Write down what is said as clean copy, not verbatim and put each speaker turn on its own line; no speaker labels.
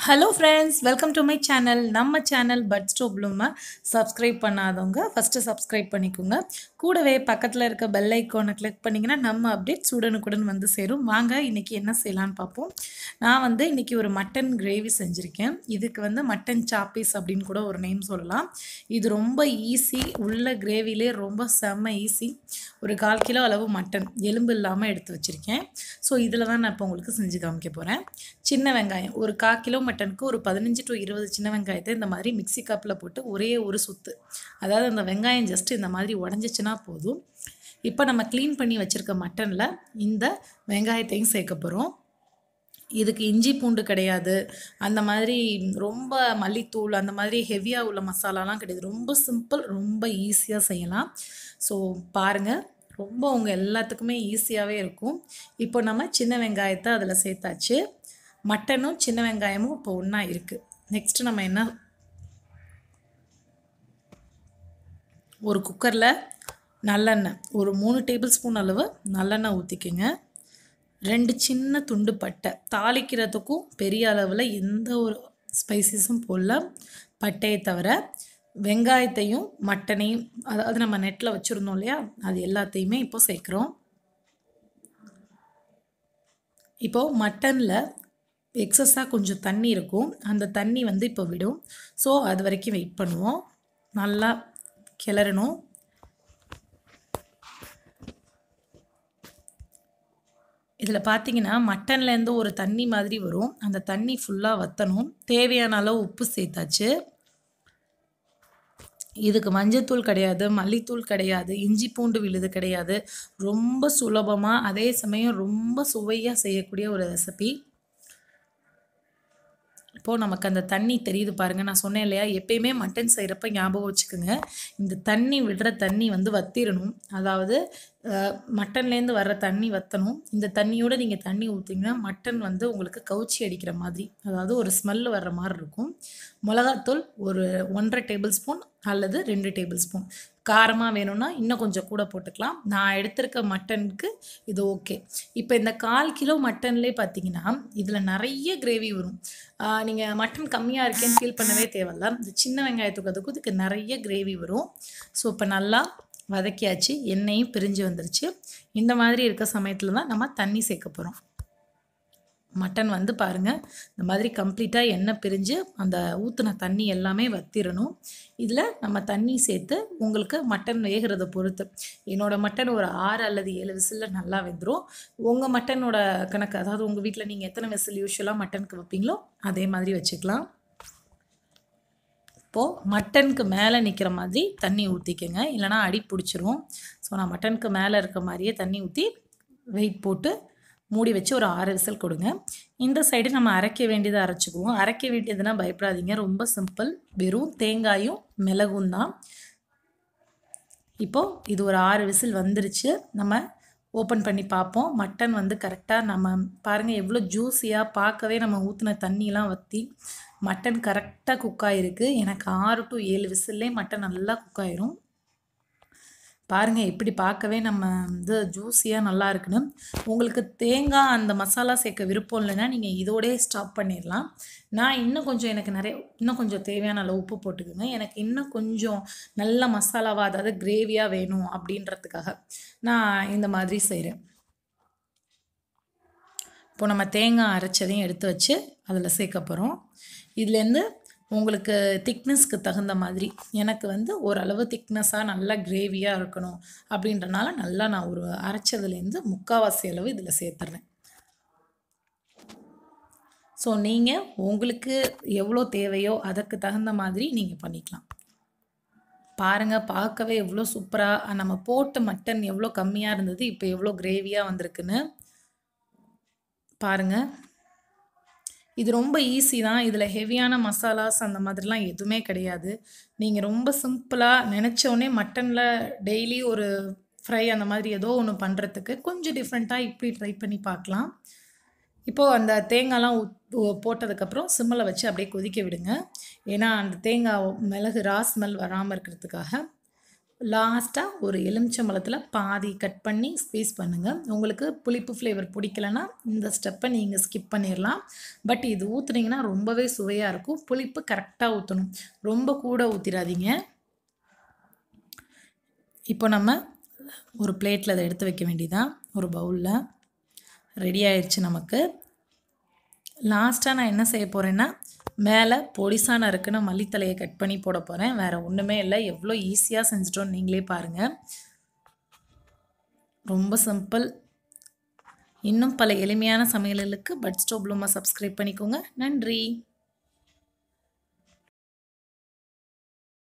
Hello friends, welcome to my channel. நம்ம channel puts to ப்ளூமை subscribe பண்ணாதவங்க first subscribe பண்ணிக்கோங்க. கூடவே பக்கத்தில் இருக்க பெல் ஐக்கானை கிளிக் பண்ணிங்கன்னா நம்ம அப்டேட்ஸ் உடனுக்குடன் வந்து சேரும். வாங்க இன்றைக்கி என்ன செய்யலான்னு பார்ப்போம். நான் வந்து இன்றைக்கி ஒரு மட்டன் கிரேவி செஞ்சுருக்கேன். இதுக்கு வந்து மட்டன் சாப்பீஸ் அப்படின்னு கூட ஒரு நேம் சொல்லலாம். இது ரொம்ப ஈஸி, உள்ள கிரேவிலே ரொம்ப செம்ம ஈஸி. ஒரு 1/4 கிலோ அளவு மட்டன் எலும்பு இல்லாமல் எடுத்து வச்சுருக்கேன். ஸோ இதில் தான் நான் இப்போ உங்களுக்கு செஞ்சு காமிக்க போகிறேன். சின்ன வெங்காயம் ஒரு 1/4 கிலோ மட்டனுக்கு ஒரு 15 to 20 சின்ன வெங்காயத்தை இந்த மாதிரி மிக்ஸி கப்பில் போட்டு ஒரே ஒரு சுத்து, அதாவது அந்த வெங்காயம் ஜஸ்ட்டு இந்த மாதிரி உடஞ்சிச்சின்னா போதும். இப்போ நம்ம க்ளீன் பண்ணி வச்சுருக்க மட்டனில் இந்த வெங்காயத்தையும் சேர்க்க போகிறோம். இதுக்கு இஞ்சி பூண்டு கிடையாது, அந்த மாதிரி ரொம்ப மல்லித்தூள் அந்த மாதிரி ஹெவியாக உள்ள மசாலாலாம் கிடையாது. ரொம்ப சிம்பிள், ரொம்ப ஈஸியாக செய்யலாம். ஸோ பாருங்கள், ரொம்ப உங்கள் எல்லாத்துக்குமே ஈஸியாகவே இருக்கும். இப்போ நம்ம சின்ன வெங்காயத்தை அதில் சேர்த்தாச்சு. மட்டனும் சின்ன வெங்காயமும் இப்போ ஒன்றா இருக்குது. நெக்ஸ்ட்டு நம்ம என்ன, ஒரு குக்கரில் நல்லெண்ணெய் ஒரு 3 டேபிள் ஸ்பூன் அளவு நல்லெண்ணெய் ஊற்றிக்குங்க. 2 சின்ன துண்டு பட்டை, தாளிக்கிறதுக்கும் பெரிய அளவில் எந்த ஒரு ஸ்பைசஸும் போடல, பட்டையை தவிர. வெங்காயத்தையும் மட்டனையும், அதாவது நம்ம நெட்டில் வச்சுருந்தோம் இல்லையா, அது எல்லாத்தையுமே இப்போ சேர்க்குறோம். இப்போது மட்டனில் எக்ஸஸாக கொஞ்சம் தண்ணி இருக்கும், அந்த தண்ணி வந்து இப்போ விடும். ஸோ அது வரைக்கும் வெயிட் பண்ணுவோம். நல்லா கிளறணும். இதில் பார்த்தீங்கன்னா மட்டன்லேருந்து ஒரு தண்ணி மாதிரி வரும், அந்த தண்ணி ஃபுல்லாக வற்றணும். தேவையான அளவு உப்பு சேர்த்தாச்சு. இதுக்கு மஞ்சத்தூள் கிடையாது, மல்லித்தூள் கிடையாது, இஞ்சி பூண்டு விழுது கிடையாது. ரொம்ப சுலபமாக, அதே சமயம் ரொம்ப சுவையாக செய்யக்கூடிய ஒரு ரெசிபி. இப்போது நமக்கு அந்த தண்ணி தெரியுது பாருங்கள். நான் சொன்னேன் இல்லையா, எப்பயுமே மட்டன் செய்கிறப்ப ஞாபகம் வச்சுக்கோங்க, இந்த தண்ணி விடுற தண்ணி வந்து வற்றிடணும். அதாவது மட்டன்லேருந்து வர்ற தண்ணி வற்றணும். இந்த தண்ணியோடு நீங்கள் தண்ணி ஊற்றிங்கன்னா மட்டன் வந்து உங்களுக்கு கவுச்சி அடிக்கிற மாதிரி, அதாவது ஒரு ஸ்மெல் வர்ற மாதிரி இருக்கும். மிளகாத்தூள் ஒரு 1.5 டேபிள் ஸ்பூன் அல்லது 2 டேபிள் ஸ்பூன். காரமாக வேணும்னா இன்னும் கொஞ்சம் கூட போட்டுக்கலாம். நான் எடுத்திருக்க மட்டனுக்கு இது ஓகே. இப்போ இந்த 1/4 கிலோ மட்டன்லேயே பார்த்தீங்கன்னா இதில் நிறைய கிரேவி வரும். நீங்கள் மட்டன் கம்மியாக இருக்கேன்னு ஃபீல் பண்ணவே தேவையில்ல. இந்த சின்ன வெங்காயத்துக்கு அதுக்கும் இதுக்கு நிறைய கிரேவி வரும். ஸோ இப்போ நல்லா வதக்கியாச்சு, எண்ணெயும் பிரிஞ்சு வந்துருச்சு. இந்த மாதிரி இருக்க சமயத்தில் தான் நம்ம தண்ணி சேர்க்க போகிறோம். மட்டன் வந்து பாருங்கள், இந்த மாதிரி கம்ப்ளீட்டாக எண்ணெய் பிரிஞ்சு அந்த ஊற்றின தண்ணி எல்லாமே வற்றிடணும். இதில் நம்ம தண்ணி சேர்த்து, உங்களுக்கு மட்டன் வேகிறத பொறுத்து, என்னோடய மட்டன் ஒரு 6 அல்லது 7 விசிலில் நல்லா வெந்துடும். உங்கள் மட்டனோட கணக்கு, அதாவது உங்கள் வீட்டில் நீங்கள் எத்தனை விசில் யூஸ்வலாக மட்டனுக்கு வைப்பீங்களோ அதே மாதிரி வச்சுக்கலாம். இப்போது மட்டனுக்கு மேலே நிற்கிற மாதிரி தண்ணி ஊற்றிக்கங்க, இல்லைனா அடி பிடிச்சிரும். ஸோ நான் மட்டனுக்கு மேலே இருக்க மாதிரியே தண்ணி ஊற்றி வெயிட் போட்டு மூடி வச்சு ஒரு 6 விசில் கொடுங்க. இந்த சைடு நம்ம அரைக்க வேண்டியதை அரைச்சிக்குவோம். அரைக்க வேண்டியதுன்னா பயப்படாதீங்க, ரொம்ப சிம்பிள். வெறும் தேங்காயும் மிளகும் தான். இப்போது இது ஒரு 6 விசில் வந்துருச்சு. நம்ம ஓப்பன் பண்ணி பார்ப்போம். மட்டன் வந்து கரெக்டாக, நம்ம பாருங்கள் எவ்வளோ ஜூஸியாக, பார்க்கவே நம்ம ஊற்றின தண்ணியெலாம் வற்றி மட்டன் கரெக்டாக குக் ஆகிருக்கு. எனக்கு 6 to 7 விசில்லே மட்டன் நல்லா குக் ஆயிரும். பாருங்கள் எப்படி பார்க்கவே நம்ம வந்து ஜூஸியாக நல்லா இருக்குன்னு. உங்களுக்கு தேங்காய் அந்த மசாலா சேர்க்க விருப்பம் இல்லைன்னா நீங்கள் இதோடே ஸ்டாப் பண்ணிடலாம். நான் இன்னும் கொஞ்சம், எனக்கு இன்னும் கொஞ்சம் தேவையான அளவு உப்பு போட்டுக்கோங்க. எனக்கு இன்னும் கொஞ்சம் நல்ல மசாலாவாக, அதாவது கிரேவியாக வேணும் அப்படின்றதுக்காக நான் இந்த மாதிரி செய்கிறேன். இப்போ நம்ம தேங்காய் அரைச்சதையும் எடுத்து வச்சு அதில் சேர்க்க போகிறோம். இதுலேருந்து உங்களுக்கு திக்னஸ்க்கு தகுந்த மாதிரி, எனக்கு வந்து ஓரளவு திக்னஸாக நல்லா கிரேவியாக இருக்கணும் அப்படின்றனால நல்லா நான் ஒரு அரைச்சதுலேருந்து 3/4 அளவு இதில் சேர்த்துட்றேன். ஸோ நீங்கள் உங்களுக்கு எவ்வளோ தேவையோ அதுக்கு தகுந்த மாதிரி நீங்கள் பண்ணிக்கலாம். பாருங்கள், பார்க்கவே எவ்வளோ சூப்பராக, நம்ம போட்ட மட்டன் எவ்வளோ கம்மியாக இருந்தது, இப்போ எவ்வளோ கிரேவியாக வந்திருக்குன்னு பாருங்கள். இது ரொம்ப ஈஸி தான். இதில் ஹெவியான மசாலாஸ் அந்த மாதிரிலாம் எதுவுமே கிடையாது. நீங்கள் ரொம்ப சிம்பிளாக நினச்சோடனே மட்டனில் டெய்லி ஒரு ஃப்ரை அந்த மாதிரி ஏதோ ஒன்று பண்ணுறதுக்கு கொஞ்சம் டிஃப்ரெண்ட்டாக இப்படி ட்ரை பண்ணி பார்க்கலாம். இப்போது அந்த தேங்காய்லாம் போட்டதுக்கப்புறம் சிம்மில் வச்சு அப்படியே கொதிக்க விடுங்க. ஏன்னா அந்த தேங்காய் மிளகு ரா ஸ்மெல் வராமல் இருக்கிறதுக்காக. லாஸ்ட்டாக ஒரு எலுமிச்சம்பழத்தில் பாதி கட் பண்ணி ஸ்க்வீஸ் பண்ணுங்கள். உங்களுக்கு புளிப்பு ஃப்ளேவர் பிடிக்கலன்னா இந்த ஸ்டெப்பை நீங்கள் ஸ்கிப் பண்ணிடலாம். பட் இது ஊற்றுனீங்கன்னா ரொம்பவே சுவையாக இருக்கும். புளிப்பு கரெக்டாக ஊற்றணும், ரொம்ப கூட ஊற்றிடாதீங்க. இப்போ நம்ம ஒரு பிளேட்டில் அதை எடுத்து வைக்க வேண்டியதான். ஒரு பவுலில் ரெடி ஆயிடுச்சு நமக்கு. லாஸ்ட்டாக நான் என்ன செய்ய போகிறேன்னா, மேலே பொடிசா நறுக்குன மல்லித்தலையை கட் பண்ணி போட போகிறேன். வேறு ஒன்றுமே இல்லை. எவ்வளோ ஈஸியாக செஞ்சிட்டோன்னு நீங்களே பாருங்கள். ரொம்ப சிம்பிள். இன்னும் பல எளிமையான சமையல்களுக்கு பட் ஸ்டோப் ப்ளூமை சப்ஸ்கிரைப் பண்ணிக்கோங்க. நன்றி.